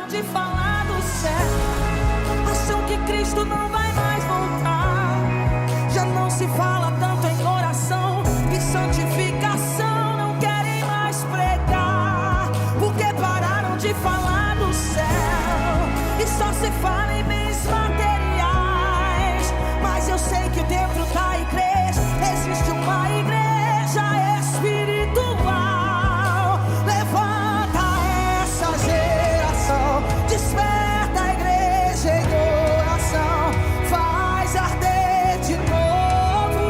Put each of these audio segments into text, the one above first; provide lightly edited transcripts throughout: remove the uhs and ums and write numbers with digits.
de falar do céu. Acham que Cristo não vai mais voltar. Já não se fala tanto em oração e santificação. Não querem mais pregar, porque pararam de falar do céu e só se fala em bens materiais. Mas eu sei que dentro da igreja existe uma igreja espiritual. Levanta essa geração, desperta a igreja em oração, faz arder de novo,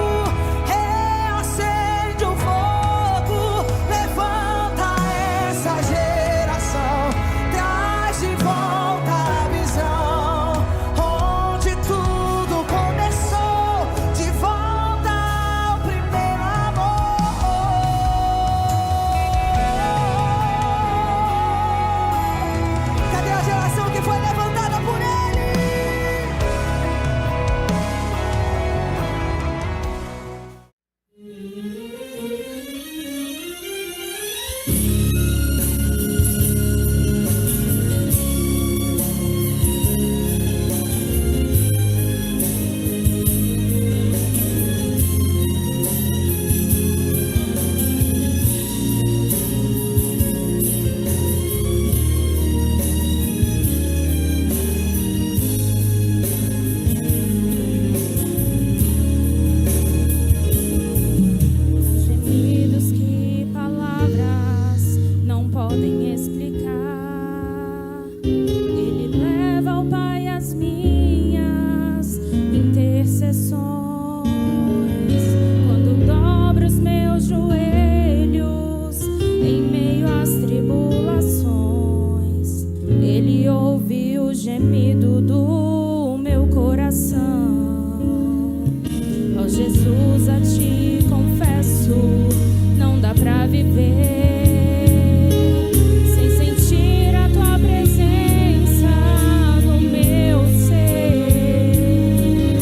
reacende o fogo. Levanta essa geração, traz de volta a visão, onde tudo começou, de volta ao primeiro amor. Cadê a geração que foi levantada por Ele? Gemidos que palavras não podem explicar. Ele leva ao Pai as minhas intercessões. Quando dobro os meus joelhos em meio às tribulações, Ele ouve o gemido do meu coração. Ó Jesus, a Ti confesso, não dá pra viver sem sentir a Tua presença no meu ser.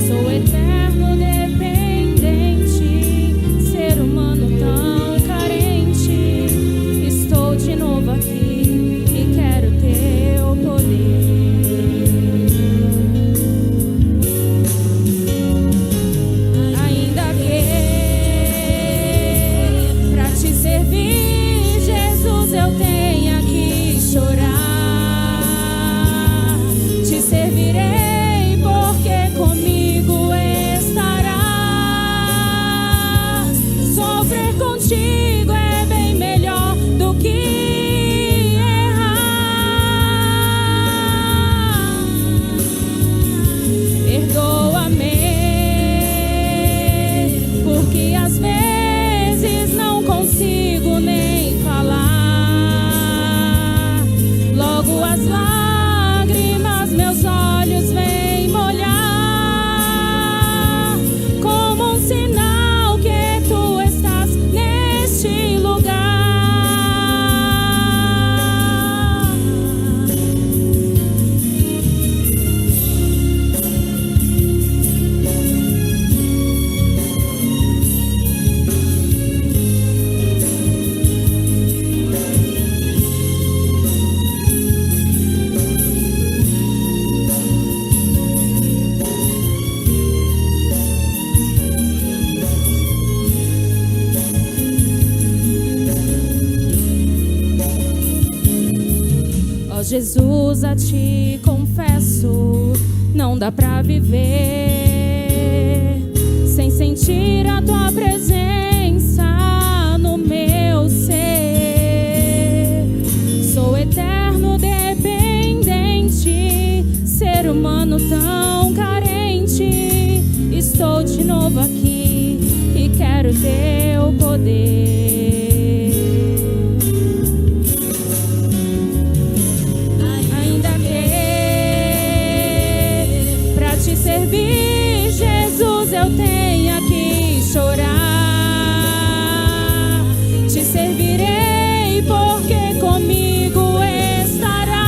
Sou eterno dependente, ser humano tão carente. Estou de novo aqui e quero Teu poder. Ainda que pra Te servir, Jesus, eu tenha que chorar, Te servirei porque comigo estarás. Sofrer contigo é bem melhor do que errar. Perdoa-me, porque às vezes não consigo nem falar. Logo as lágrimas meus olhos vêm molhar, como um sinal que Tu estás neste lugar. Ó Jesus, a Ti confesso, não dá pra viver sem sentir a Tua presença no meu ser. Sou eterno dependente, ser humano tão carente. Estou de novo aqui e quero Teu poder. Ainda que pra Te servir, Jesus, eu tenha que chorar, Te servirei porque comigo estarás.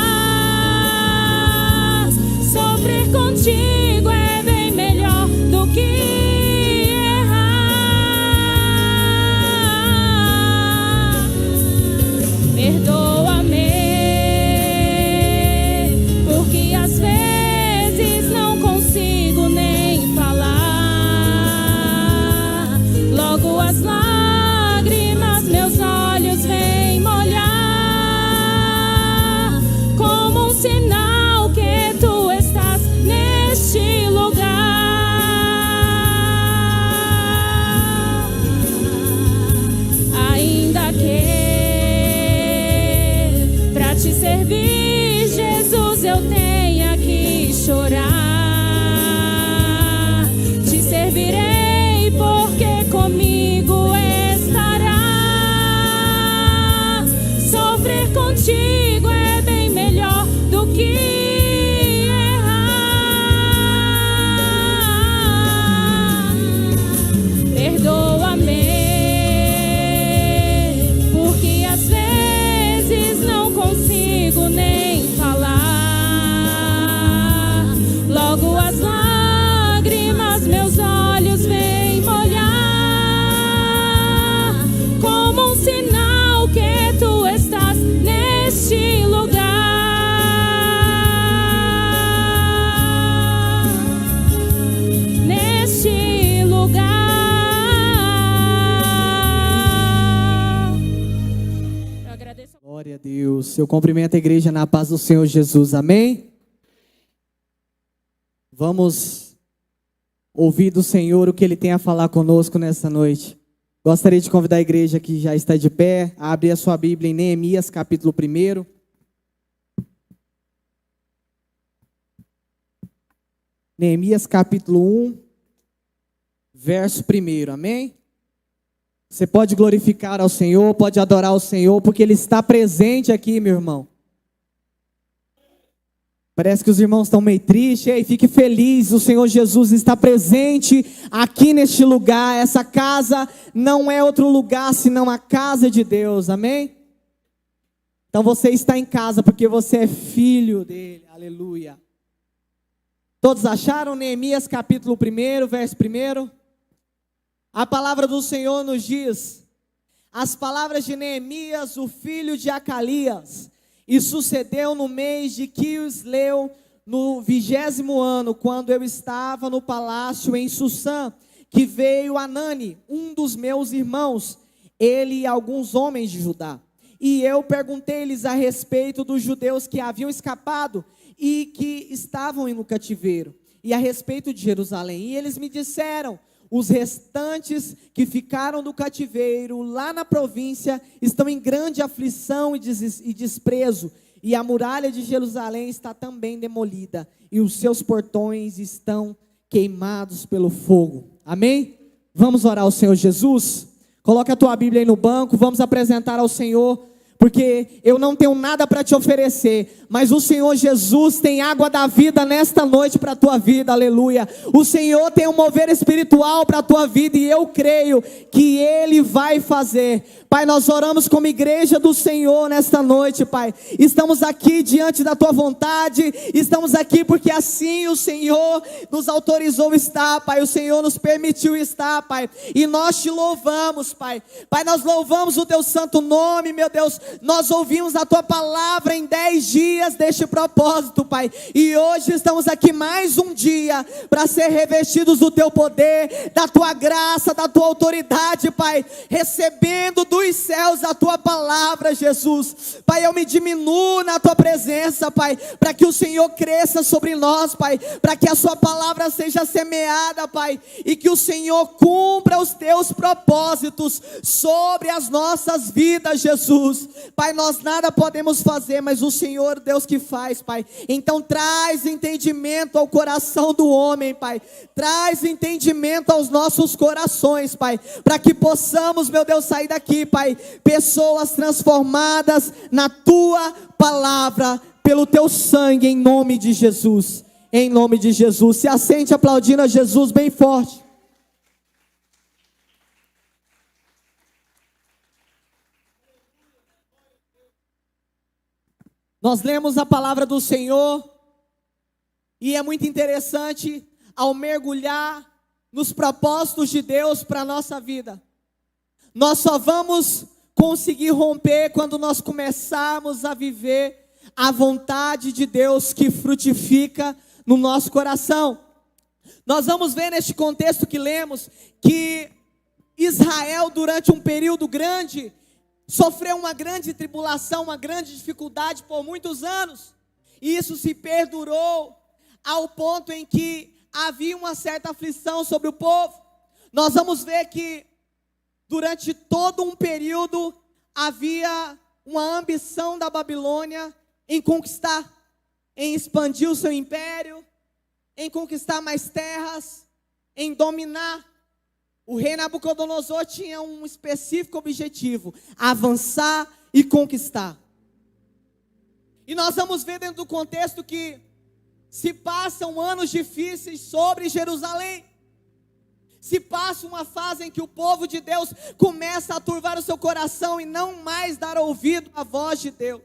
Sofrer contigo é bem melhor do que errar. sinal que tu estás neste lugar. Ainda que pra te servir, Jesus, eu tenha que chorar, te servirei porque comigo estará. Sofrer contigo é bem melhor do que errar. Perdoa-me, porque às vezes não consigo nem falar. Logo as lágrimas meus olhos vêm molhar, como um sinal que tu estás neste lugar. Neste lugar. Eu agradeço. Glória a Deus. Eu cumprimento a igreja na paz do Senhor Jesus. Amém? Vamos ouvir do Senhor o que Ele tem a falar conosco nessa noite. Gostaria de convidar a igreja que já está de pé a abrir a sua Bíblia em Neemias, capítulo 1. Neemias, capítulo 1, verso 1. Amém? Você pode glorificar ao Senhor, pode adorar ao Senhor, porque Ele está presente aqui, meu irmão. Parece que os irmãos estão meio tristes. Ei, fique feliz, o Senhor Jesus está presente aqui neste lugar. Essa casa não é outro lugar senão a casa de Deus, amém? Então você está em casa porque você é filho dele, aleluia. Todos acharam? Neemias capítulo 1, verso 1? A palavra do Senhor nos diz: as palavras de Neemias, o filho de Acalias. E sucedeu no mês de Quisleu, no 20º ano, quando eu estava no palácio em Susã, que veio Anani, um dos meus irmãos, ele e alguns homens de Judá. E eu perguntei-lhes a respeito dos judeus que haviam escapado e que estavam no cativeiro, e a respeito de Jerusalém. E eles me disseram: os restantes que ficaram do cativeiro lá na província estão em grande aflição e desprezo, e a muralha de Jerusalém está também demolida, e os seus portões estão queimados pelo fogo. Amém? Vamos orar ao Senhor Jesus? Coloca a tua Bíblia aí no banco, vamos apresentar ao Senhor, porque eu não tenho nada para te oferecer, mas o Senhor Jesus tem água da vida nesta noite para a tua vida, aleluia. O Senhor tem um mover espiritual para a tua vida, e eu creio que Ele vai fazer. Pai, nós oramos como igreja do Senhor nesta noite, Pai. Estamos aqui diante da tua vontade, estamos aqui porque assim o Senhor nos autorizou estar, Pai. O Senhor nos permitiu estar, Pai, e nós te louvamos, Pai. Pai, nós louvamos o teu santo nome, meu Deus. Nós ouvimos a tua palavra em 10 dias deste propósito, Pai, e hoje estamos aqui mais um dia para ser revestidos do teu poder, da tua graça, da tua autoridade, Pai, recebendo dos céus a tua palavra, Jesus. Pai, eu me diminuo na tua presença, Pai, para que o Senhor cresça sobre nós, Pai, para que a sua palavra seja semeada, Pai, e que o Senhor cumpra os teus propósitos sobre as nossas vidas, Jesus. Pai, nós nada podemos fazer, mas o Senhor, Deus, que faz, Pai. Então traz entendimento ao coração do homem, Pai. Traz entendimento aos nossos corações, Pai, para que possamos, meu Deus, sair daqui, Pai, pessoas transformadas na tua palavra, pelo teu sangue, em nome de Jesus. Em nome de Jesus. Se assente aplaudindo a Jesus bem forte. Nós lemos a palavra do Senhor, e é muito interessante ao mergulhar nos propósitos de Deus para a nossa vida. Nós só vamos conseguir romper quando nós começarmos a viver a vontade de Deus que frutifica no nosso coração. Nós vamos ver neste contexto que lemos, que Israel durante um período grande sofreu uma grande tribulação, uma grande dificuldade por muitos anos. E isso se perdurou ao ponto em que havia uma certa aflição sobre o povo. Nós vamos ver que durante todo um período havia uma ambição da Babilônia em conquistar, em expandir o seu império, em conquistar mais terras, em dominar. O rei Nabucodonosor tinha um específico objetivo: avançar e conquistar. E nós vamos ver dentro do contexto que se passam anos difíceis sobre Jerusalém. Se passa uma fase em que o povo de Deus começa a turvar o seu coração e não mais dar ouvido à voz de Deus.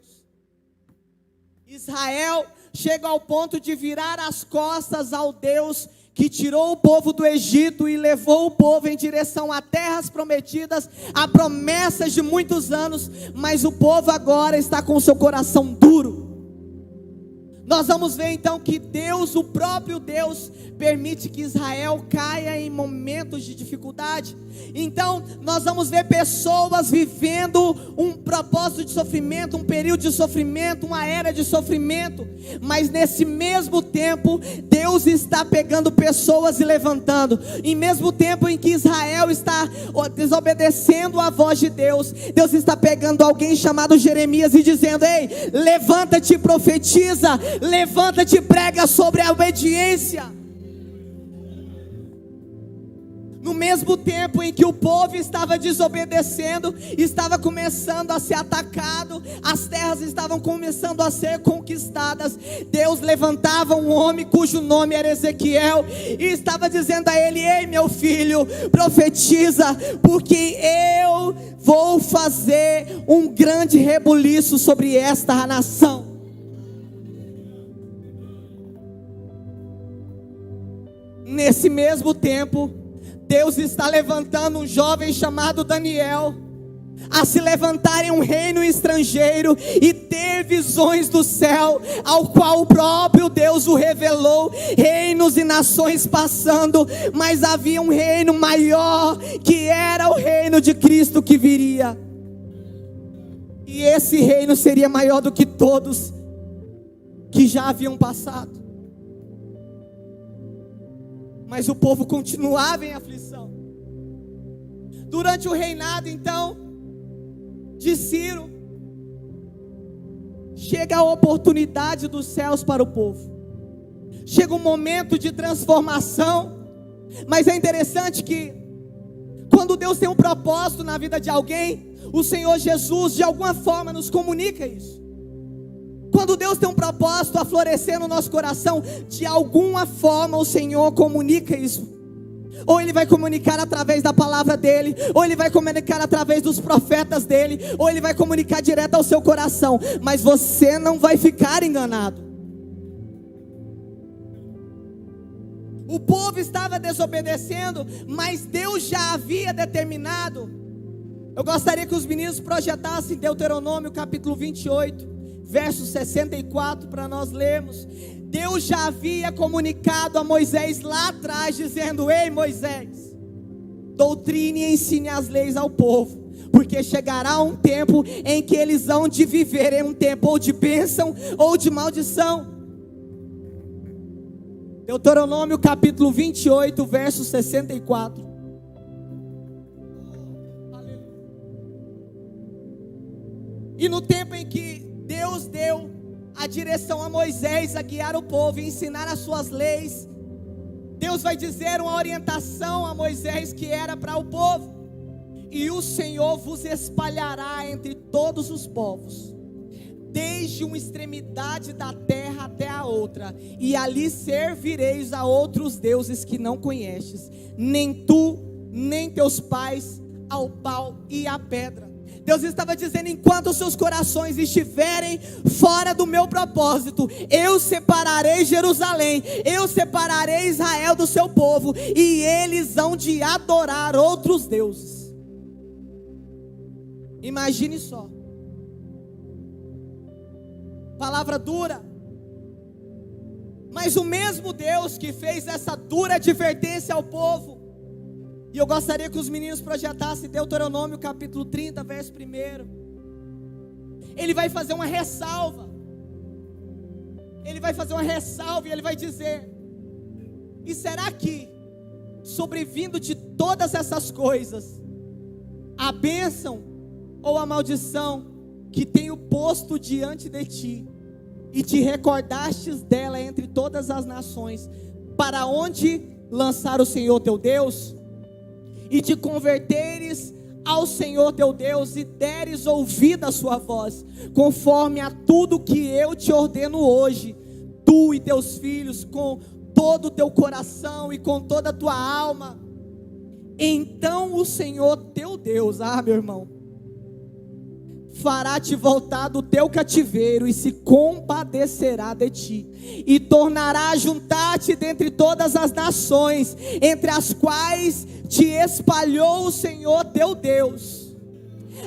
Israel chega ao ponto de virar as costas ao Deus que tirou o povo do Egito e levou o povo em direção a terras prometidas, a promessas de muitos anos, mas o povo agora está com o seu coração duro. Nós vamos ver então que Deus, o próprio Deus, permite que Israel caia em momentos de dificuldade. Então nós vamos ver pessoas vivendo um propósito de sofrimento, um período de sofrimento, uma era de sofrimento. Mas nesse mesmo tempo, Deus está pegando pessoas e levantando. Em mesmo tempo em que Israel está desobedecendo a voz de Deus, Deus está pegando alguém chamado Jeremias e dizendo: ei, levanta-te e profetiza, levanta-te e prega sobre a obediência. No mesmo tempo em que o povo estava desobedecendo, estava começando a ser atacado, as terras estavam começando a ser conquistadas, Deus levantava um homem cujo nome era Ezequiel, e estava dizendo a ele: ei, meu filho, profetiza, porque eu vou fazer um grande rebuliço sobre esta nação. Nesse mesmo tempo, Deus está levantando um jovem chamado Daniel, a se levantar em um reino estrangeiro e ter visões do céu, ao qual o próprio Deus o revelou, reinos e nações passando, mas havia um reino maior, que era o reino de Cristo que viria, e esse reino seria maior do que todos que já haviam passado. Mas o povo continuava em aflição. Durante o reinado então de Ciro, chega a oportunidade dos céus para o povo. Chega um momento de transformação. Mas é interessante que quando Deus tem um propósito na vida de alguém, o Senhor Jesus de alguma forma nos comunica isso. Quando Deus tem um propósito a florescer no nosso coração, de alguma forma o Senhor comunica isso. Ou Ele vai comunicar através da palavra dEle, ou Ele vai comunicar através dos profetas dEle, ou Ele vai comunicar direto ao seu coração. Mas você não vai ficar enganado. O povo estava desobedecendo, mas Deus já havia determinado. Eu gostaria que os meninos projetassem Deuteronômio capítulo 28, verso 64, para nós lermos. Deus já havia comunicado a Moisés lá atrás, dizendo: ei, Moisés, doutrine e ensine as leis ao povo, porque chegará um tempo em que eles hão de viver em um tempo ou de bênção ou de maldição. Deuteronômio capítulo 28, verso 64. E no tempo em que Deus deu a direção a Moisés a guiar o povo e ensinar as suas leis, Deus vai dizer uma orientação a Moisés que era para o povo: e o Senhor vos espalhará entre todos os povos, desde uma extremidade da terra até a outra, e ali servireis a outros deuses que não conheces, nem tu, nem teus pais, ao pau e à pedra. Deus estava dizendo: enquanto os seus corações estiverem fora do meu propósito, eu separarei Jerusalém, eu separarei Israel do seu povo, e eles hão de adorar outros deuses. Imagine só, palavra dura, mas o mesmo Deus que fez essa dura advertência ao povo. E eu gostaria que os meninos projetassem Deuteronômio capítulo 30, verso 1. Ele vai fazer uma ressalva. ele vai fazer uma ressalva e ele vai dizer: e será que, sobrevindo de todas essas coisas, a bênção ou a maldição que tenho posto diante de ti, e te recordastes dela entre todas as nações, para onde lançar o Senhor teu Deus, e te converteres ao Senhor teu Deus, e deres ouvido à sua voz, conforme a tudo que eu te ordeno hoje, tu e teus filhos, com todo o teu coração e com toda a tua alma, então o Senhor teu Deus, meu irmão, fará-te voltar do teu cativeiro e se compadecerá de ti, e tornará a juntar-te dentre todas as nações, entre as quais te espalhou o Senhor teu Deus.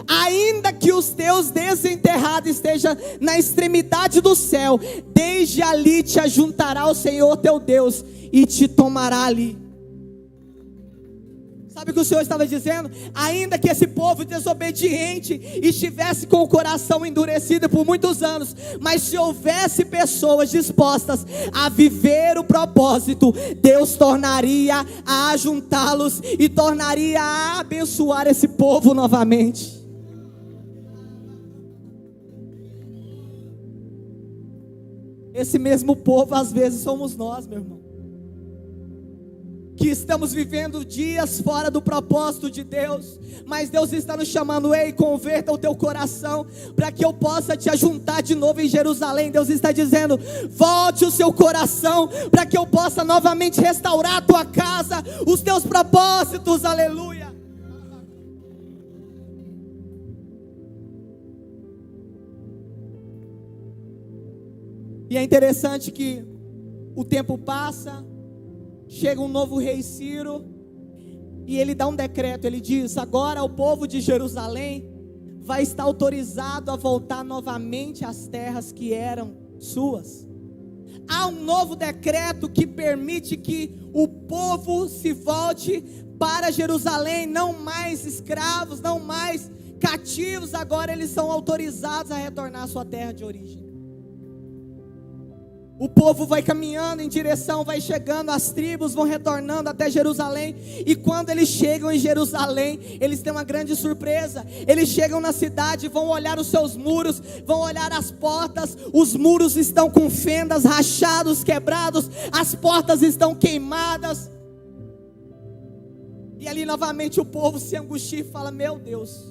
Ainda que os teus desenterrados estejam na extremidade do céu, desde ali te ajuntará o Senhor teu Deus e te tomará ali. Sabe o que o Senhor estava dizendo? Ainda que esse povo desobediente estivesse com o coração endurecido por muitos anos, mas se houvesse pessoas dispostas a viver o propósito, Deus tornaria a ajuntá-los e tornaria a abençoar esse povo novamente. Esse mesmo povo às vezes somos nós, meu irmão, que estamos vivendo dias fora do propósito de Deus, mas Deus está nos chamando: ei, converta o teu coração, para que eu possa te ajuntar de novo em Jerusalém. Deus está dizendo: volte o seu coração, para que eu possa novamente restaurar a tua casa, os teus propósitos, aleluia. E é interessante que o tempo passa, chega um novo rei Ciro, e ele dá um decreto, ele diz: agora o povo de Jerusalém vai estar autorizado a voltar novamente às terras que eram suas. Há um novo decreto que permite que o povo se volte para Jerusalém, não mais escravos, não mais cativos, agora eles são autorizados a retornar à sua terra de origem. O povo vai caminhando em direção, vai chegando, as tribos vão retornando até Jerusalém. E quando eles chegam em Jerusalém, eles têm uma grande surpresa. Eles chegam na cidade, vão olhar os seus muros, vão olhar as portas. Os muros estão com fendas, rachados, quebrados. As portas estão queimadas. E ali novamente o povo se angustia e fala: meu Deus.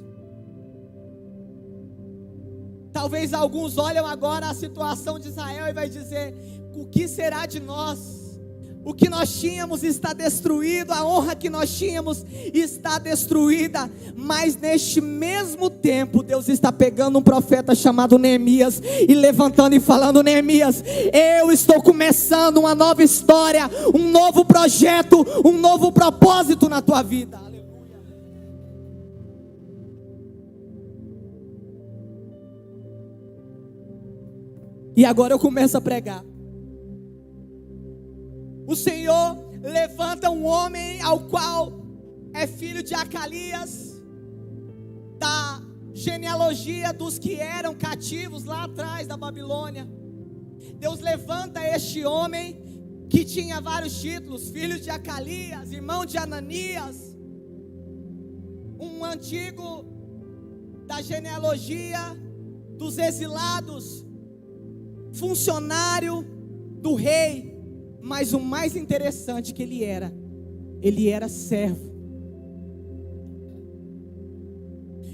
Talvez alguns olham agora a situação de Israel e vai dizer: o que será de nós? O que nós tínhamos está destruído, a honra que nós tínhamos está destruída. Mas neste mesmo tempo, Deus está pegando um profeta chamado Neemias e levantando e falando: Neemias, eu estou começando uma nova história, um novo projeto, um novo propósito na tua vida. E agora eu começo a pregar. O Senhor levanta um homem ao qual é filho de Acalias, da genealogia dos que eram cativos lá atrás da Babilônia. Deus levanta este homem que tinha vários títulos: filho de Acalias, irmão de Ananias, um antigo da genealogia dos exilados, funcionário do rei. Mas o mais interessante que ele era servo.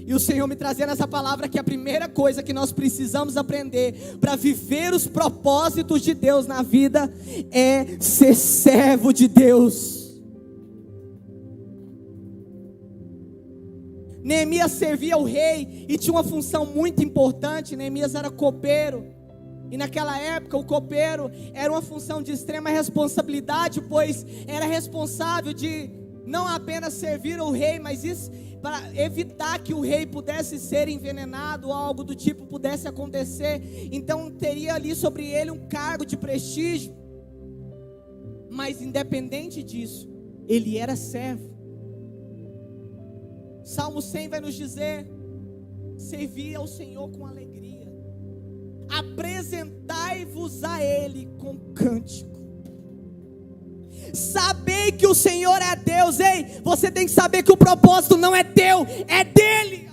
E o Senhor me trazendo essa palavra, que a primeira coisa que nós precisamos aprender para viver os propósitos de Deus na vida é ser servo de Deus. Neemias servia ao rei e tinha uma função muito importante. Neemias era copeiro. E naquela época o copeiro era uma função de extrema responsabilidade, pois era responsável de não apenas servir ao rei, mas isso para evitar que o rei pudesse ser envenenado ou algo do tipo pudesse acontecer. Então teria ali sobre ele um cargo de prestígio. Mas independente disso, ele era servo. Salmo 100 vai nos dizer: servia ao Senhor com alegria. apresentai-vos a Ele com cântico. Sabei que o Senhor é Deus. Ei, você tem que saber que o propósito não é teu, é dele.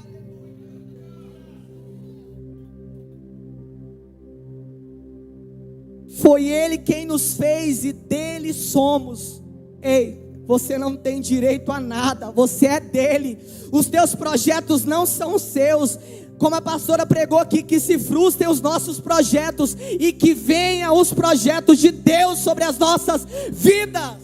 Foi Ele quem nos fez e dele somos. Ei, você não tem direito a nada, você é dele. Os teus projetos não são seus. Como a pastora pregou aqui, que se frustrem os nossos projetos e que venham os projetos de Deus sobre as nossas vidas.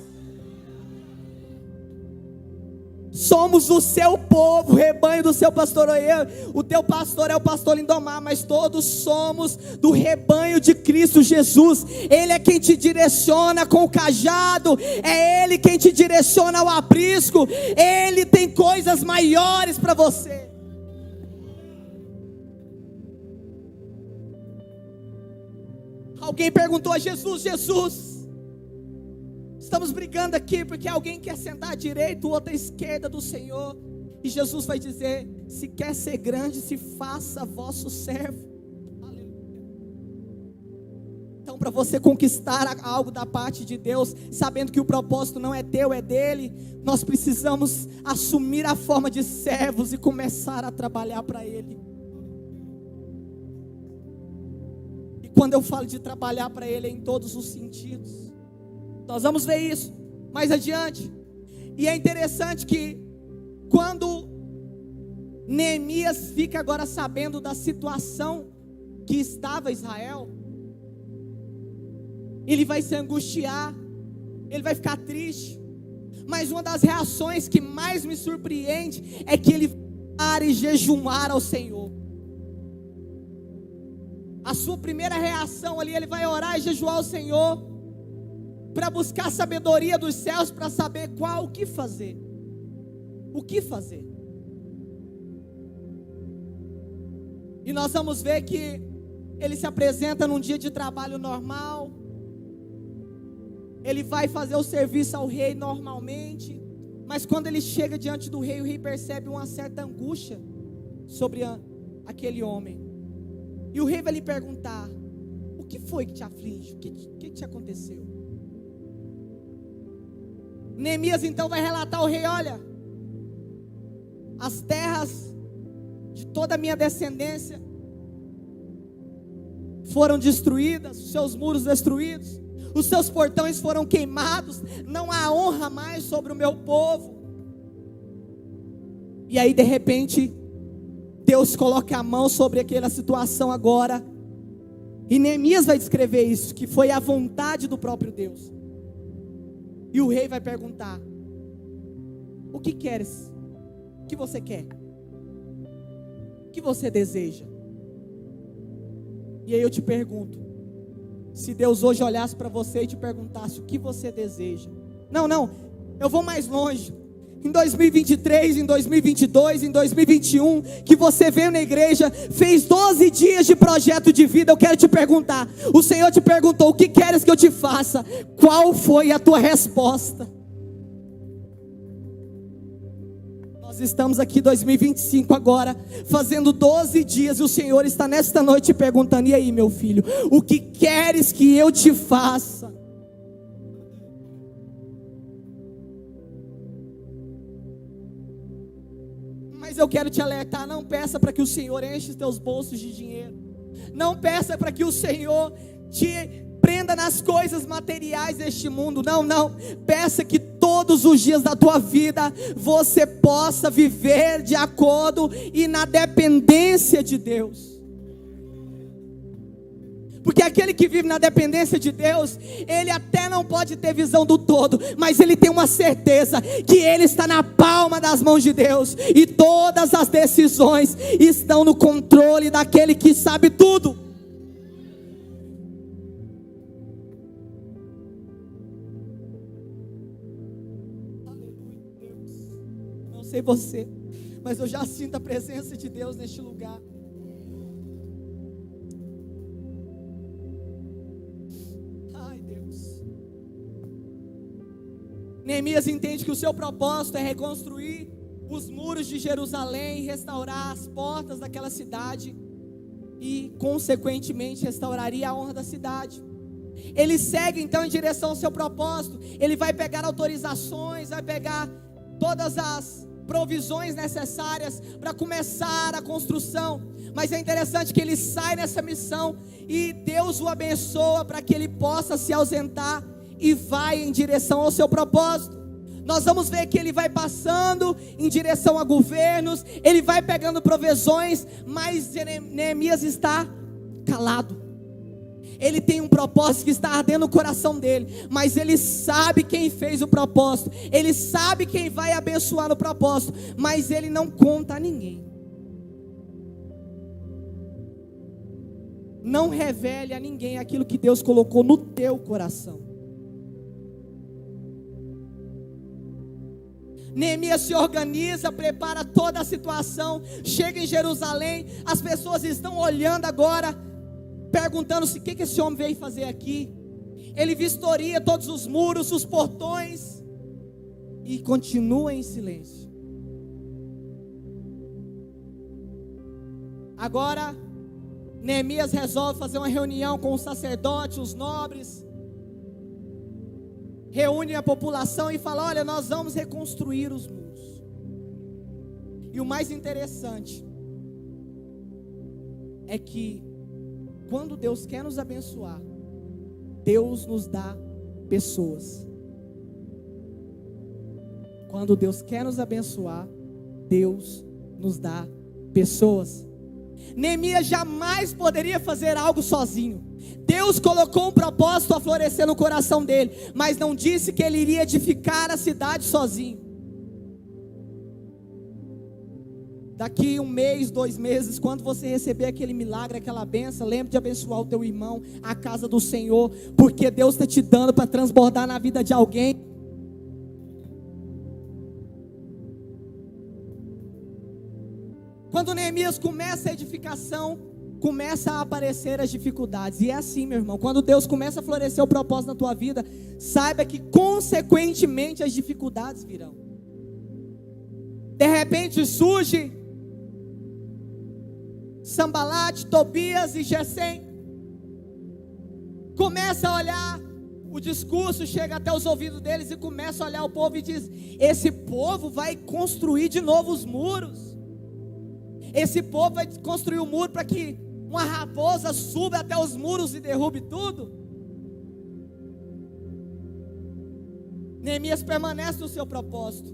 Somos o seu povo, o rebanho do seu pastoreio. O teu pastor é o pastor Lindomar, mas todos somos do rebanho de Cristo Jesus. Ele é quem te direciona com o cajado, é Ele quem te direciona ao aprisco. Ele tem coisas maiores para você. Alguém perguntou a Jesus: Jesus, estamos brigando aqui porque alguém quer sentar à direita, o outro à esquerda do Senhor. E Jesus vai dizer: se quer ser grande, se faça vosso servo. Aleluia. Então, para você conquistar algo da parte de Deus, sabendo que o propósito não é teu, é dele, nós precisamos assumir a forma de servos e começar a trabalhar para Ele. Quando eu falo de trabalhar para Ele, é em todos os sentidos. Nós vamos ver isso mais adiante. E é interessante que quando Neemias fica agora sabendo da situação que estava Israel, ele vai se angustiar, ele vai ficar triste. Mas uma das reações que mais me surpreende é que ele vai orar e jejuar ao Senhor. A sua primeira reação ali, ele vai orar e jejuar ao Senhor, para buscar a sabedoria dos céus, para saber o que fazer. O que fazer? E nós vamos ver que ele se apresenta num dia de trabalho normal. Ele vai fazer o serviço ao rei normalmente. Mas quando ele chega diante do rei, o rei percebe uma certa angústia sobre aquele homem. E o rei vai lhe perguntar: o que foi que te aflige? O que te aconteceu? Neemias então vai relatar ao rei: olha, as terras de toda a minha descendência foram destruídas, os seus muros destruídos, os seus portões foram queimados, não há honra mais sobre o meu povo. E aí de repente Deus coloca a mão sobre aquela situação agora, e Neemias vai descrever isso, que foi a vontade do próprio Deus. E o rei vai perguntar: o que queres? O que você quer? O que você deseja? E aí eu te pergunto, se Deus hoje olhasse para você e te perguntasse o que você deseja. Não, eu vou mais longe. Em 2023, em 2022, em 2021, que você veio na igreja, fez 12 dias de projeto de vida, eu quero te perguntar, o Senhor te perguntou: o que queres que eu te faça? Qual foi a tua resposta? Nós estamos aqui em 2025 agora, fazendo 12 dias, e o Senhor está nesta noite te perguntando: e aí, meu filho, o que queres que eu te faça? Mas eu quero te alertar: não peça para que o Senhor enche os teus bolsos de dinheiro. Não peça para que o Senhor te prenda nas coisas materiais deste mundo. Não. Peça que todos os dias da tua vida você possa viver de acordo e na dependência de Deus. Porque aquele que vive na dependência de Deus, ele até não pode ter visão do todo, mas ele tem uma certeza que ele está na palma das mãos de Deus, e todas as decisões estão no controle daquele que sabe tudo. Aleluia, Deus. Não sei você, mas eu já sinto a presença de Deus neste lugar. Neemias entende que o seu propósito é reconstruir os muros de Jerusalém, restaurar as portas daquela cidade. e consequentemente restauraria a honra da cidade. Ele segue então em direção ao seu propósito. Ele vai pegar autorizações, vai pegar todas as provisões necessárias para começar a construção. Mas é interessante que ele sai nessa missão e Deus o abençoa para que ele possa se ausentar e vai em direção ao seu propósito. Nós vamos ver que ele vai passando em direção a governos, ele vai pegando provisões, mas Neemias está calado. Ele tem um propósito que está ardendo no coração dele, mas ele sabe quem fez o propósito, ele sabe quem vai abençoar no propósito, mas ele não conta a ninguém. Não revele a ninguém aquilo que Deus colocou no teu coração. Neemias se organiza, prepara toda a situação, chega em Jerusalém, as pessoas estão olhando agora, perguntando-se o que esse homem veio fazer aqui. Ele vistoria todos os muros, os portões, e continua em silêncio. Agora, Neemias resolve fazer uma reunião com os sacerdotes, os nobres, reúne a população e fala: olha, nós vamos reconstruir os muros. E o mais interessante é que quando Deus quer nos abençoar, Deus nos dá pessoas. Quando Deus quer nos abençoar, Deus nos dá pessoas. Neemias jamais poderia fazer algo sozinho. Deus colocou um propósito a florescer no coração dele, mas não disse que ele iria edificar a cidade sozinho. Daqui 1 mês, 2 meses, quando você receber aquele milagre, aquela bênção, lembre de abençoar o teu irmão, a casa do Senhor, porque Deus está te dando para transbordar na vida de alguém. Quando Neemias começa a edificação, começa a aparecer as dificuldades. E é assim, meu irmão, quando Deus começa a florescer o propósito na tua vida, saiba que consequentemente as dificuldades virão. De repente surge Sambalate, Tobias e Gesem. Começa a olhar, o discurso chega até os ouvidos deles e começa a olhar o povo e diz: esse povo vai construir de novo os muros. Esse povo vai construir um muro para que uma raposa suba até os muros e derrube tudo. Neemias permanece no seu propósito.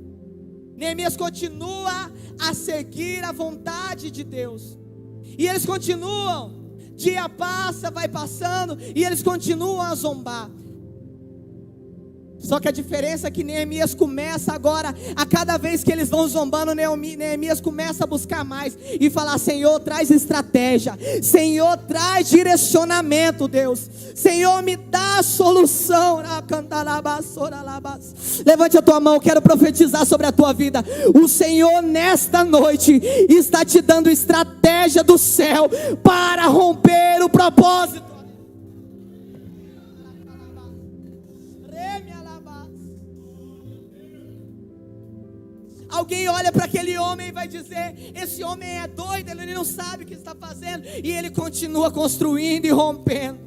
Neemias continua a seguir a vontade de Deus. E eles continuam. Dia passa, vai passando, e eles continuam a zombar. Só que a diferença é que Neemias começa agora, a cada vez que eles vão zombando, Neemias começa a buscar mais e falar: Senhor, traz estratégia, Senhor, traz direcionamento, Deus, Senhor, me dá a solução. Levante a tua mão, quero profetizar sobre a tua vida. O Senhor nesta noite está te dando estratégia do céu para romper o propósito. Alguém olha para aquele homem e vai dizer: esse homem é doido, ele não sabe o que está fazendo. E ele continua construindo e rompendo.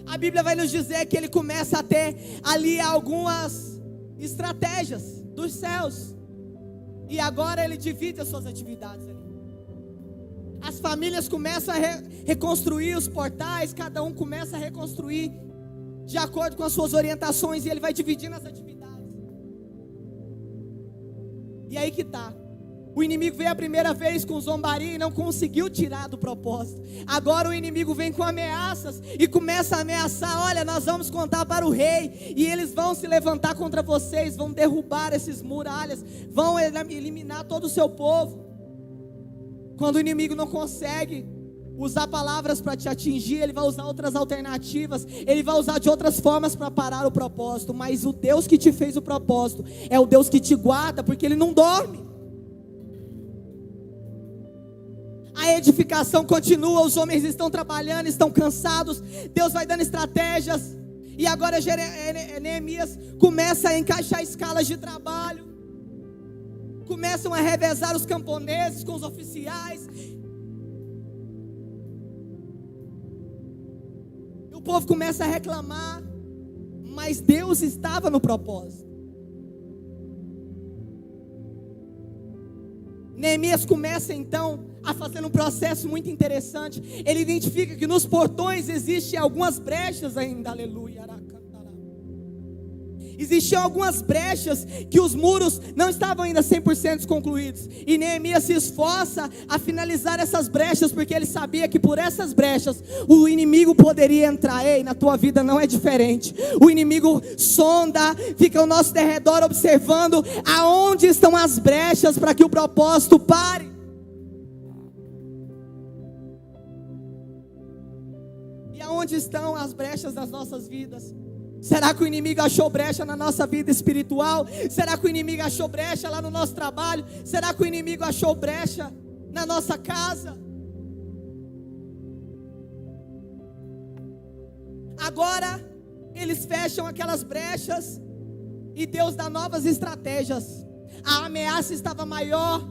A Bíblia vai nos dizer que ele começa a ter ali algumas estratégias dos céus. E agora ele divide as suas atividades ali. As famílias começam a reconstruir os portais, cada um começa a reconstruir de acordo com as suas orientações, e ele vai dividindo as atividades. E aí que está. O inimigo veio a primeira vez com zombaria e não conseguiu tirar do propósito. Agora o inimigo vem com ameaças e começa a ameaçar: olha, nós vamos contar para o rei, e eles vão se levantar contra vocês, vão derrubar esses muralhas, vão eliminar todo o seu povo. Quando o inimigo não consegue usar palavras para te atingir, ele vai usar outras alternativas, ele vai usar de outras formas para parar o propósito. Mas o Deus que te fez o propósito é o Deus que te guarda, porque ele não dorme. A edificação continua, os homens estão trabalhando, estão cansados, Deus vai dando estratégias. E agora Neemias começa a encaixar escalas de trabalho, começam a revezar os camponeses com os oficiais. povo começa a reclamar, mas Deus estava no propósito. Neemias começa então a fazer um processo muito interessante. Ele identifica que nos portões existem algumas brechas ainda, aleluia. Existiam algumas brechas que os muros não estavam ainda 100% concluídos. E Neemias se esforça a finalizar essas brechas, porque ele sabia que por essas brechas o inimigo poderia entrar. Ei, na tua vida não é diferente. O inimigo sonda, fica ao nosso derredor observando aonde estão as brechas para que o propósito pare. E aonde estão as brechas das nossas vidas? Será que o inimigo achou brecha na nossa vida espiritual? Será que o inimigo achou brecha lá no nosso trabalho? Será que o inimigo achou brecha na nossa casa? Agora eles fecham aquelas brechas e Deus dá novas estratégias. A ameaça estava maior.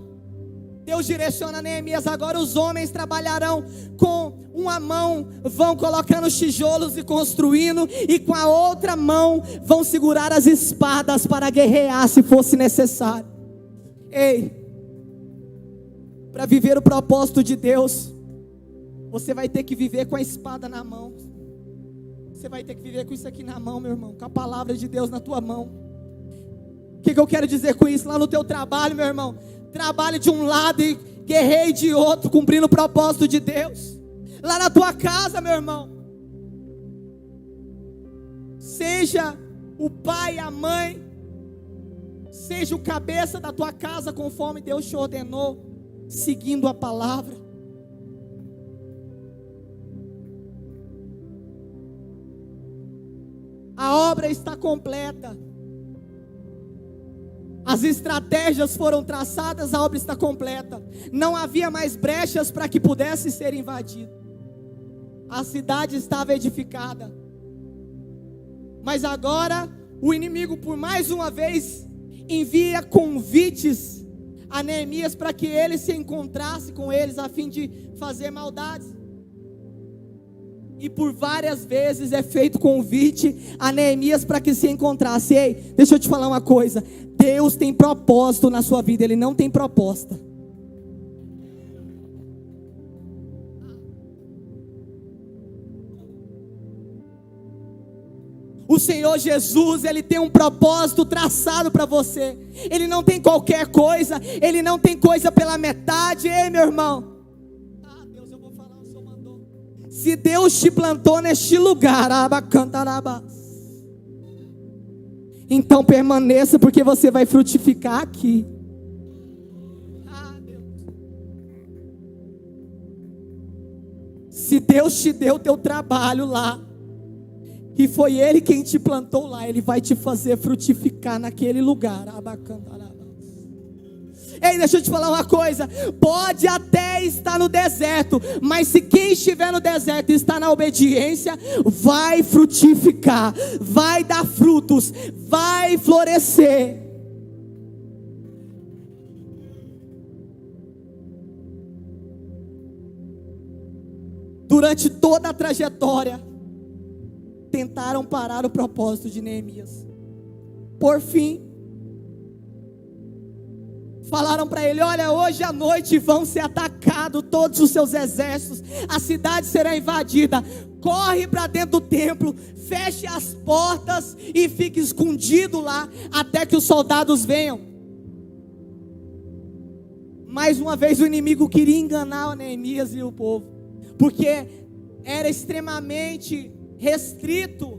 Deus direciona Neemias: agora os homens trabalharão com uma mão, vão colocando os tijolos e construindo, e com a outra mão vão segurar as espadas para guerrear se fosse necessário. Ei, para viver o propósito de Deus, você vai ter que viver com a espada na mão. Você vai ter que viver com isso aqui na mão, meu irmão, com a palavra de Deus na tua mão. O que eu quero dizer com isso? Lá no teu trabalho, meu irmão, trabalhe de um lado e guerreie de outro, cumprindo o propósito de Deus. Lá na tua casa, meu irmão, seja o pai, a mãe, seja o cabeça da tua casa, conforme Deus te ordenou, seguindo a palavra. A obra está completa. As estratégias foram traçadas, a obra está completa. Não havia mais brechas para que pudesse ser invadido. A cidade estava edificada. Mas agora o inimigo, por mais uma vez, envia convites a Neemias para que ele se encontrasse com eles, a fim de fazer maldades. E por várias vezes é feito convite a Neemias para que se encontrasse. Ei, deixa eu te falar uma coisa. Deus tem propósito na sua vida, Ele não tem proposta. O Senhor Jesus, Ele tem um propósito traçado para você. Ele não tem qualquer coisa, Ele não tem coisa pela metade. Ei, meu irmão, Deus, eu vou falar, o Senhor mandou. Se Deus te plantou neste lugar, então permaneça, porque você vai frutificar aqui. Deus. Se Deus te deu o teu trabalho lá, e foi Ele quem te plantou lá, Ele vai te fazer frutificar naquele lugar. Ei, deixa eu te falar uma coisa. Pode até estar no deserto, mas se quem estiver no deserto está na obediência, vai frutificar, vai dar frutos, vai florescer. Durante toda a trajetória, tentaram parar o propósito de Neemias. Por fim, falaram para ele: olha, hoje à noite vão ser atacados todos os seus exércitos, a cidade será invadida, corre para dentro do templo, feche as portas e fique escondido lá, até que os soldados venham. Mais uma vez o inimigo queria enganar Neemias e o povo, porque era extremamente restrito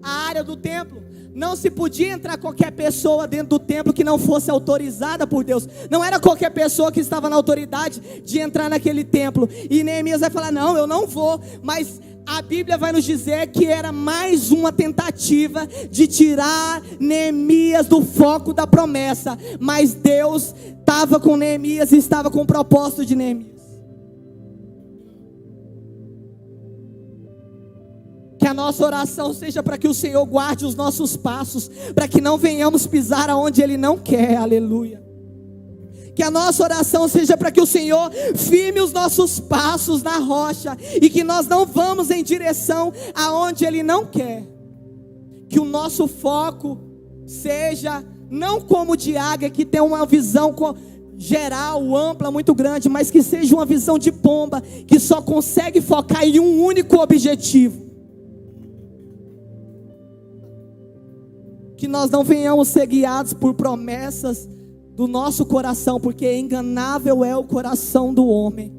a área do templo. Não se podia entrar qualquer pessoa dentro do templo que não fosse autorizada por Deus. Não era qualquer pessoa que estava na autoridade de entrar naquele templo. E Neemias vai falar: não, eu não vou. Mas a Bíblia vai nos dizer que era mais uma tentativa de tirar Neemias do foco da promessa. Mas Deus estava com Neemias e estava com o propósito de Neemias. Que a nossa oração seja para que o Senhor guarde os nossos passos, para que não venhamos pisar aonde Ele não quer, aleluia. Que a nossa oração seja para que o Senhor firme os nossos passos na rocha e que nós não vamos em direção aonde Ele não quer. Que o nosso foco seja não como de águia, que tem uma visão geral, ampla, muito grande, mas que seja uma visão de pomba, que só consegue focar em um único objetivo. Que nós não venhamos ser guiados por promessas do nosso coração, porque enganável é o coração do homem.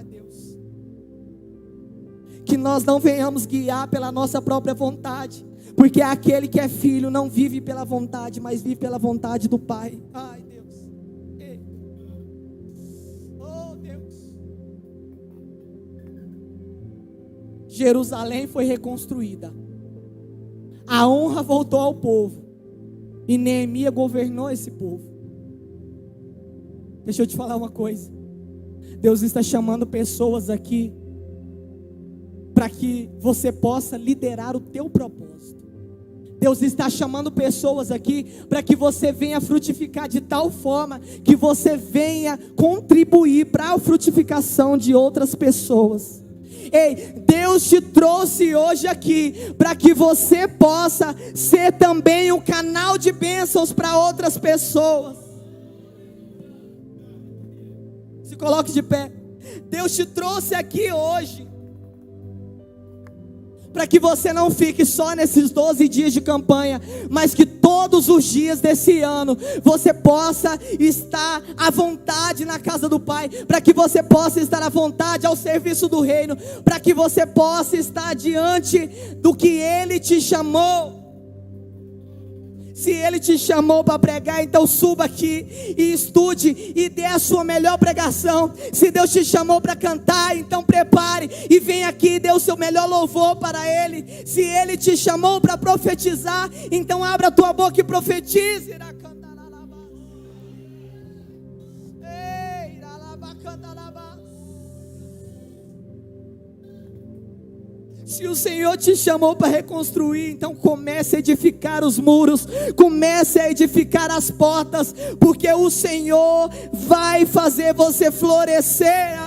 Deus. Que nós não venhamos guiar pela nossa própria vontade, porque aquele que é filho não vive pela vontade, mas vive pela vontade do Pai. Deus. Oh, Deus. Jerusalém foi reconstruída. A honra voltou ao povo. E Neemias governou esse povo. Deixa eu te falar uma coisa. Deus está chamando pessoas aqui para que você possa liderar o teu propósito. Deus está chamando pessoas aqui para que você venha frutificar de tal forma que você venha contribuir para a frutificação de outras pessoas. Ei, Deus te trouxe hoje aqui para que você possa ser também um canal de bênçãos para outras pessoas. Se coloque de pé. Deus te trouxe aqui hoje para que você não fique só nesses 12 dias de campanha, mas que todos os dias desse ano você possa estar à vontade na casa do Pai, para que você possa estar à vontade ao serviço do reino, para que você possa estar diante do que Ele te chamou. Se Ele te chamou para pregar, então suba aqui e estude e dê a sua melhor pregação. Se Deus te chamou para cantar, então prepare e vem aqui e dê o seu melhor louvor para Ele. Se Ele te chamou para profetizar, então abra a tua boca e profetize. Se o Senhor te chamou para reconstruir, então comece a edificar os muros, comece a edificar as portas, porque o Senhor vai fazer você florescer.